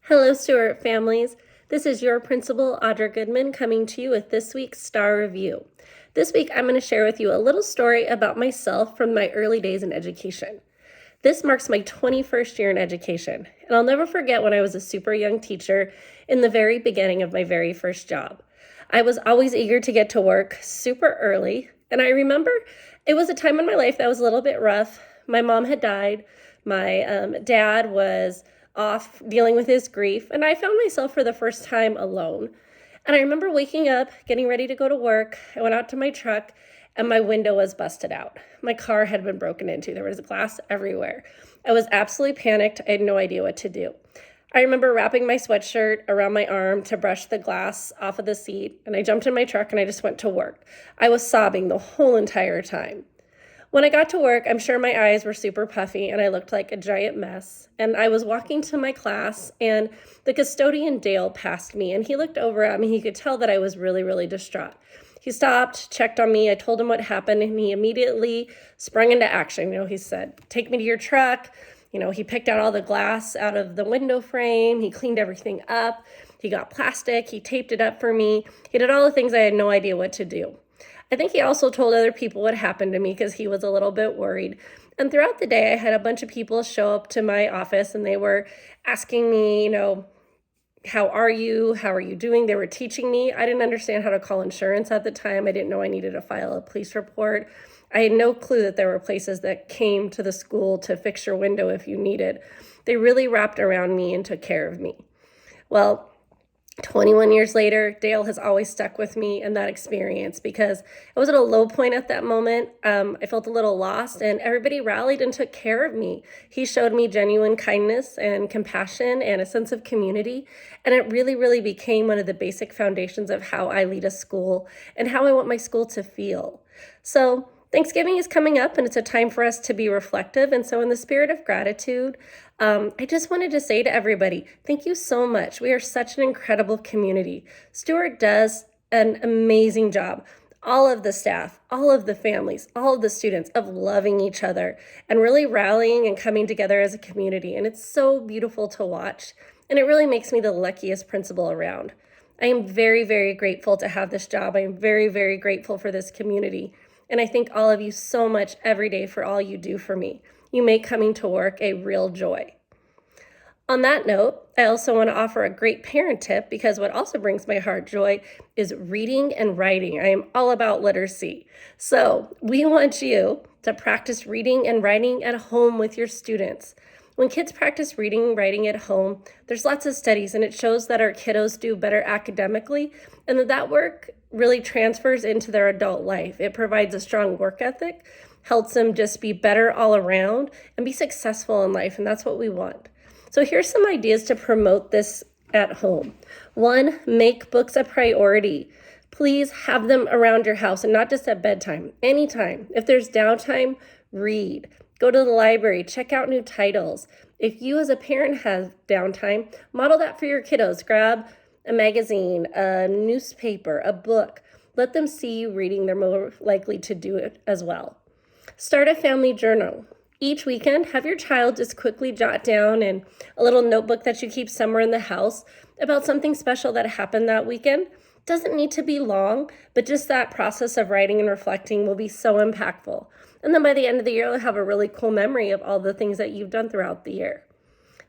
Hello, Stewart families. This is your principal, Audra Goodman, coming to you with this week's Star Review. This week, I'm going to share with you a little story about myself from my early days in education. This marks my 21st year in education, and I'll never forget when I was a super young teacher in the very beginning of my very first job. I was always eager to get to work super early, and I remember it was a time in my life that was a little bit rough. My mom had died, my dad was off dealing with his grief, and I found myself for the first time alone. And I remember waking up, getting ready to go to work. I went out to my truck, and my window was busted out. My car had been broken into. There was glass everywhere. I was absolutely panicked. I had no idea what to do. I remember wrapping my sweatshirt around my arm to brush the glass off of the seat, and I jumped in my truck and I just went to work. I was sobbing the whole entire time. When I got to work, I'm sure my eyes were super puffy and I looked like a giant mess. And I was walking to my class and the custodian, Dale, passed me and he looked over at me. He could tell that I was really, really distraught. He stopped, checked on me. I told him what happened and he immediately sprung into action. He said, "Take me to your truck." He picked out all the glass out of the window frame. He cleaned everything up. He got plastic. He taped it up for me. He did all the things I had no idea what to do. I think he also told other people what happened to me because he was a little bit worried. And throughout the day, I had a bunch of people show up to my office and they were asking me, how are you? How are you doing? They were teaching me. I didn't understand how to call insurance at the time. I didn't know I needed to file a police report. I had no clue that there were places that came to the school to fix your window if you needed. They really wrapped around me and took care of me. Well, 21 years later, Dale has always stuck with me in that experience because I was at a low point at that moment. I felt a little lost and everybody rallied and took care of me. He showed me genuine kindness and compassion and a sense of community. And it really, really became one of the basic foundations of how I lead a school and how I want my school to feel. So Thanksgiving is coming up and it's a time for us to be reflective. And so in the spirit of gratitude, I just wanted to say to everybody, thank you so much. We are such an incredible community. Stewart does an amazing job. All of the staff, all of the families, all of the students of loving each other and really rallying and coming together as a community. And it's so beautiful to watch. And it really makes me the luckiest principal around. I am very, very grateful to have this job. I am very, very grateful for this community. And I thank all of you so much every day for all you do for me. You make coming to work a real joy. On that note, I also want to offer a great parent tip because what also brings my heart joy is reading and writing. I am all about literacy. So we want you to practice reading and writing at home with your students. When kids practice reading and writing at home, there's lots of studies and it shows that our kiddos do better academically and that work really transfers into their adult life. It provides a strong work ethic, helps them just be better all around and be successful in life, and that's what we want. So here's some ideas to promote this at home. 1, make books a priority. Please have them around your house and not just at bedtime, anytime. If there's downtime, read. Go to the library, check out new titles. If you as a parent have downtime, model that for your kiddos. Grab a magazine, a newspaper, a book. Let them see you reading. They're more likely to do it as well. Start a family journal. Each weekend, have your child just quickly jot down in a little notebook that you keep somewhere in the house about something special that happened that weekend. Doesn't need to be long, but just that process of writing and reflecting will be so impactful. And then by the end of the year, you'll have a really cool memory of all the things that you've done throughout the year.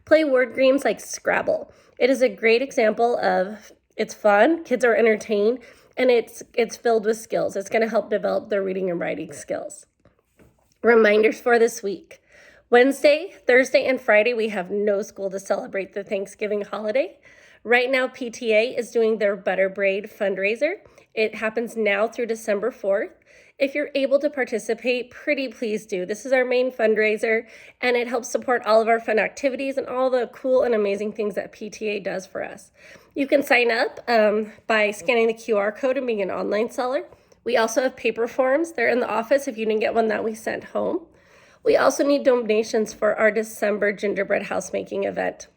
Play word games like Scrabble. It is a great example of it's fun, kids are entertained, and it's filled with skills. It's going to help develop their reading and writing skills. Reminders for this week. Wednesday, Thursday, and Friday, we have no school to celebrate the Thanksgiving holiday. Right now, PTA is doing their Butter Braid fundraiser. It happens now through December 4th. If you're able to participate, pretty please do. This is our main fundraiser, and it helps support all of our fun activities and all the cool and amazing things that PTA does for us. You can sign up by scanning the QR code and being an online seller. We also have paper forms. They're in the office if you didn't get one that we sent home. We also need donations for our December gingerbread housemaking event.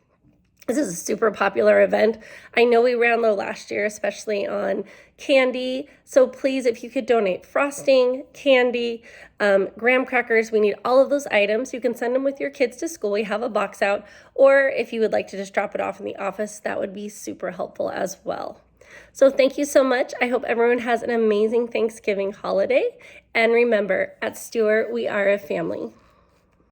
This is a super popular event. I know we ran low last year, especially on candy. So please, if you could donate frosting, candy, graham crackers, we need all of those items. You can send them with your kids to school. We have a box out. Or if you would like to just drop it off in the office, that would be super helpful as well. So thank you so much. I hope everyone has an amazing Thanksgiving holiday. And remember, at Stewart, we are a family.